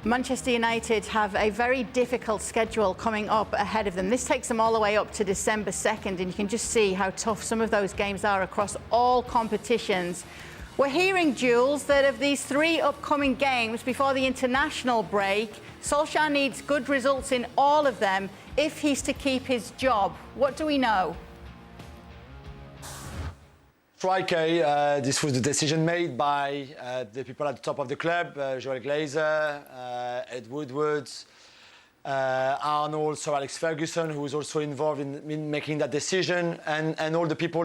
Manchester United have a very difficult schedule coming up ahead of them. This takes them all the way up to December 2nd, and you can just see how tough some of those games are across all competitions. We're hearing, Jules, that of these 3 upcoming games before the international break, Solskjaer needs good results in all of them if he's to keep his job. What do we know? Striker, this was the decision made by the people at the top of the club, Joel Glazer, Ed Woodward, Arnold, Sir Alex Ferguson, who was also involved in making that decision, and all the people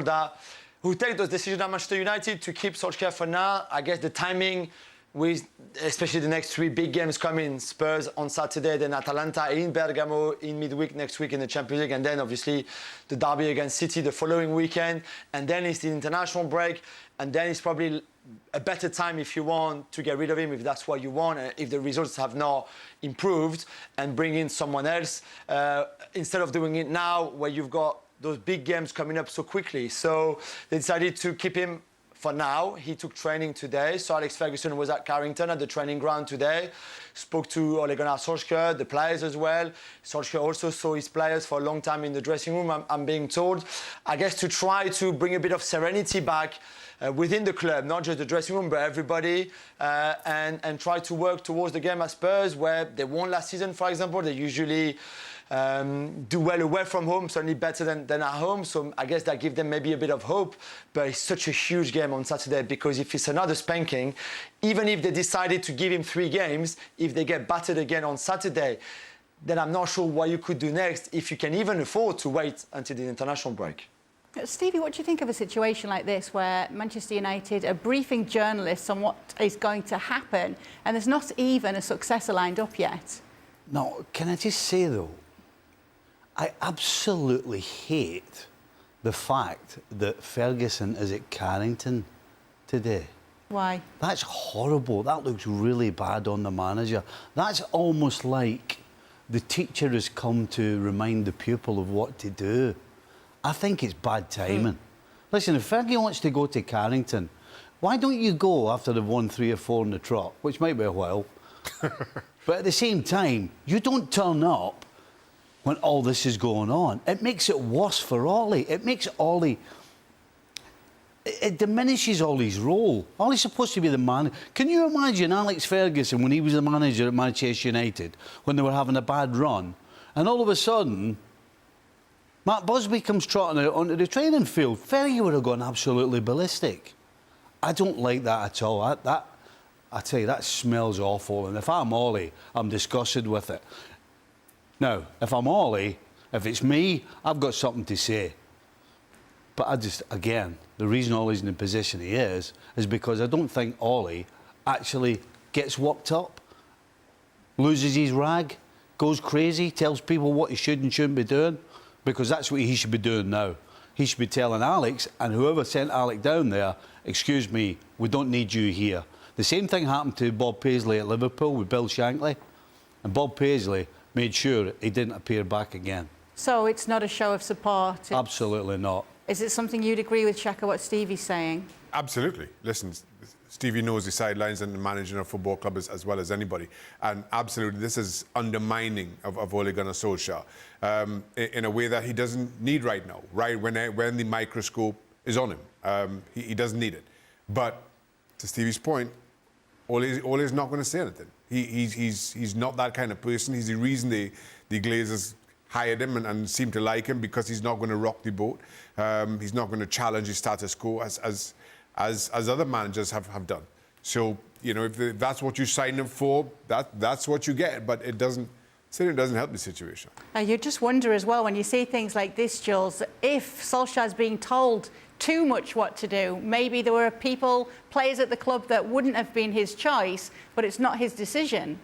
who take those decisions at Manchester United to keep Solskjaer for now. I guess the timing, with especially the next 3 big games coming, Spurs on Saturday, then Atalanta in Bergamo in midweek next week in the Champions League, and then obviously the derby against City the following weekend, and then it's the international break, and then it's probably a better time if you want to get rid of him, if that's what you want, if the results have not improved, and bring in someone else, instead of doing it now where you've got those big games coming up so quickly. So they decided to keep him for now. He took training today. So Alex Ferguson was at Carrington at the training ground today. Spoke to Ole Gunnar Solskjaer, the players as well. Solskjaer also saw his players for a long time in the dressing room, I'm being told. I guess to try to bring a bit of serenity back within the club, not just the dressing room, but everybody, and try to work towards the game at Spurs, where they won last season, for example. They usually do well away from home, certainly better than at home. So I guess that gives them maybe a bit of hope. But it's such a huge game on Saturday, because if it's another spanking, even if they decided to give him 3 games, if they get battered again on Saturday, then I'm not sure what you could do next, if you can even afford to wait until the international break. Stevie, what do you think of a situation like this where Manchester United are briefing journalists on what is going to happen, and there's not even a successor lined up yet? No, can I just say though, I absolutely hate the fact that Ferguson is at Carrington today. Why? That's horrible. That looks really bad on the manager. That's almost like the teacher has come to remind the pupil of what to do. I think it's bad timing. Listen, if Fergie wants to go to Carrington, why don't you go after they've won 3 or 4 in the trot, which might be a while. But at the same time, you don't turn up when all this is going on. It makes it worse for Ollie. It makes Ollie... It diminishes Ollie's role. Ollie's supposed to be the man. Can you imagine Alex Ferguson when he was the manager at Manchester United, when they were having a bad run, and all of a sudden, Matt Busby comes trotting out onto the training field? Fergie would have gone absolutely ballistic. I don't like that at all. I tell you, that smells awful. And if I'm Ollie, I'm disgusted with it. Now, if I'm Ollie, if it's me, I've got something to say. But I just, again, the reason Ollie's in the position he is because I don't think Ollie actually gets worked up, loses his rag, goes crazy, tells people what he should and shouldn't be doing, because that's what he should be doing now. He should be telling Alex, and whoever sent Alex down there, excuse me, we don't need you here. The same thing happened to Bob Paisley at Liverpool with Bill Shankly, and Bob Paisley made sure he didn't appear back again. So it's not a show of support? Absolutely not. Is it something you'd agree with, Shaka, what Stevie's saying? Absolutely. Listen, Stevie knows the sidelines and managing a football club as well as anybody. And absolutely, this is undermining of Ole Gunnar Solskjaer in a way that he doesn't need right now, right? When the microscope is on him, he doesn't need it. But to Stevie's point, Ole is not going to say anything. He's not that kind of person. He's the reason the Glazers hired him and seem to like him, because he's not going to rock the boat. He's not going to challenge the status quo as other managers have done. So, you know, if that's what you sign him for, that's what you get. But it doesn't help the situation. You just wonder as well, when you see things like this, Jules, if Solskjaer's being told too much what to do, maybe there were players at the club that wouldn't have been his choice, but it's not his decision.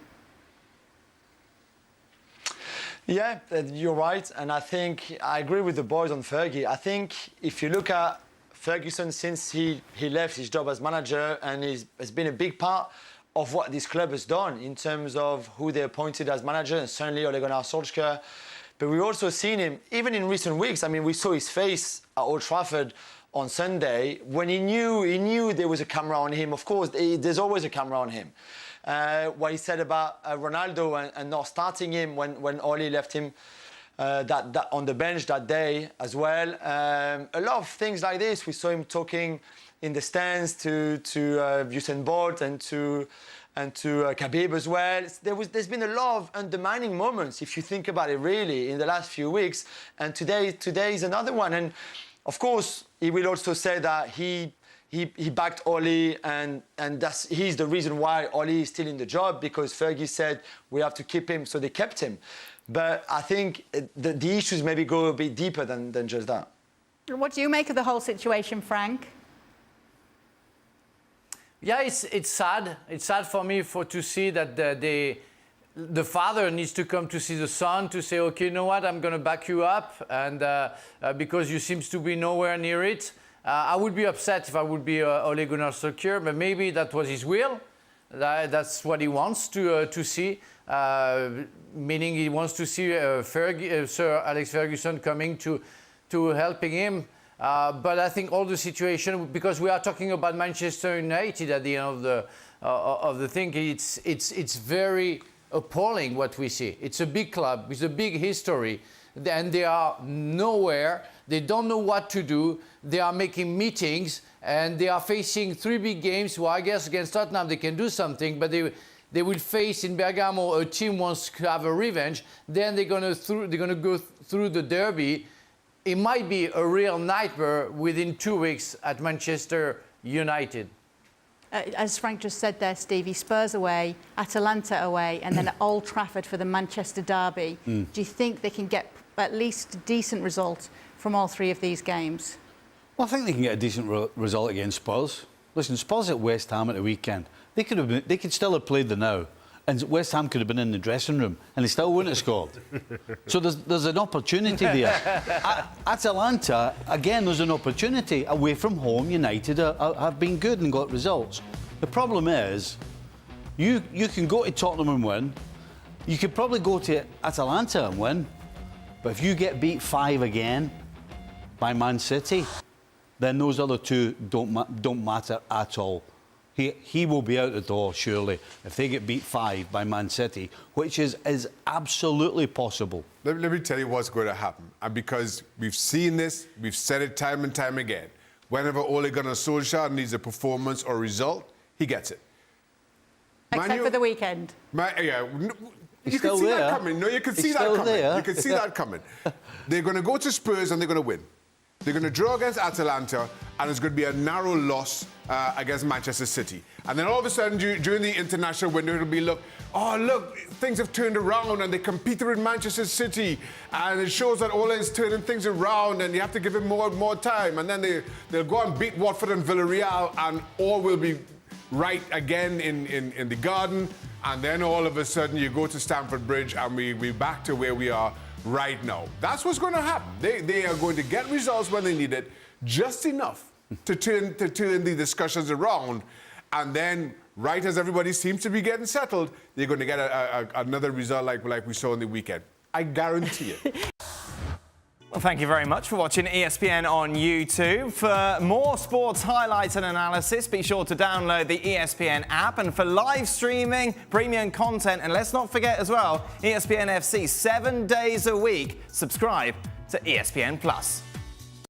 Yeah, you're right, and I think I agree with the boys on Fergie. I think if you look at Ferguson since he left his job as manager, and has been a big part of what this club has done in terms of who they appointed as manager, and certainly Ole Gunnar Solskjaer. But we've also seen him, even in recent weeks. I mean, we saw his face at Old Trafford on Sunday when he knew there was a camera on him. Of course, there's always a camera on him. what he said about Ronaldo and not starting him when Ole left him that on the bench that day as well. A lot of things like this. We saw him talking in the stands to Usain Bolt and to Khabib as well. There's been a lot of undermining moments, if you think about it, really, in the last few weeks. And today is another one. And of course, he will also say that he backed Ole, and he's the reason why Ole is still in the job, because Fergie said we have to keep him, so they kept him. But I think the issues maybe go a bit deeper than just that. What do you make of the whole situation, Frank? Yeah, it's sad. It's sad for me to see that the father needs to come to see the son to say, okay, you know what, I'm going to back you up, and because you seems to be nowhere near it. I would be upset if I would be Ole Gunnar Solskjaer, but maybe that was his will. That's what he wants to see, meaning he wants to see Sir Alex Ferguson coming to helping him. But I think all the situation, because we are talking about Manchester United at the end of the thing, it's very appalling what we see. It's a big club with a big history, and they are nowhere. They don't know what to do. They are making meetings, and they are facing 3 big games. Well, I guess against Tottenham they can do something, but they will face in Bergamo a team wants to have a revenge. Then they're gonna go through the derby. It might be a real nightmare within 2 weeks at Manchester United. As Frank just said there, Stevie, Spurs away, Atalanta away, and then at Old Trafford for the Manchester derby. Do you think they can get at least a decent result from all 3 of these games? Well, I think they can get a decent result against Spurs. Listen, Spurs at West Ham at the weekend. They could still have played the now, and West Ham could have been in the dressing room, and they still wouldn't have scored. So there's an opportunity there. Atalanta, again, there's an opportunity. Away from home, United have been good and got results. The problem is, you can go to Tottenham and win. You could probably go to Atalanta and win. But if you get beat 5 again by Man City, then those other 2 don't matter at all. He will be out the door, surely, if they get beat 5 by Man City, which is absolutely possible. Let me tell you what's going to happen. And because we've seen this, we've said it time and time again. Whenever Ole Gunnar Solskjaer needs a performance or result, he gets it. Except for the weekend. You can see that coming. No, you can see that coming. You can see that coming. They're going to go to Spurs and they're going to win. They're going to draw against Atalanta, and it's going to be a narrow loss against Manchester City. And then all of a sudden, during the international window, it'll be, look, things have turned around, and they competed with Manchester City, and it shows that Ole is turning things around, and you have to give him more time. And then they'll go and beat Watford and Villarreal, and all will be right again in the garden. And then all of a sudden, you go to Stamford Bridge, and we're back to where we are right now. That's what's going to happen. They are going to get results when they need it, just enough to turn the discussions around. And then, right as everybody seems to be getting settled, they're going to get another result like we saw on the weekend. I guarantee it. Well, thank you very much for watching ESPN on YouTube. For more sports highlights and analysis, be sure to download the ESPN app. And for live streaming, premium content, and let's not forget as well, ESPN FC 7 days a week. Subscribe to ESPN+.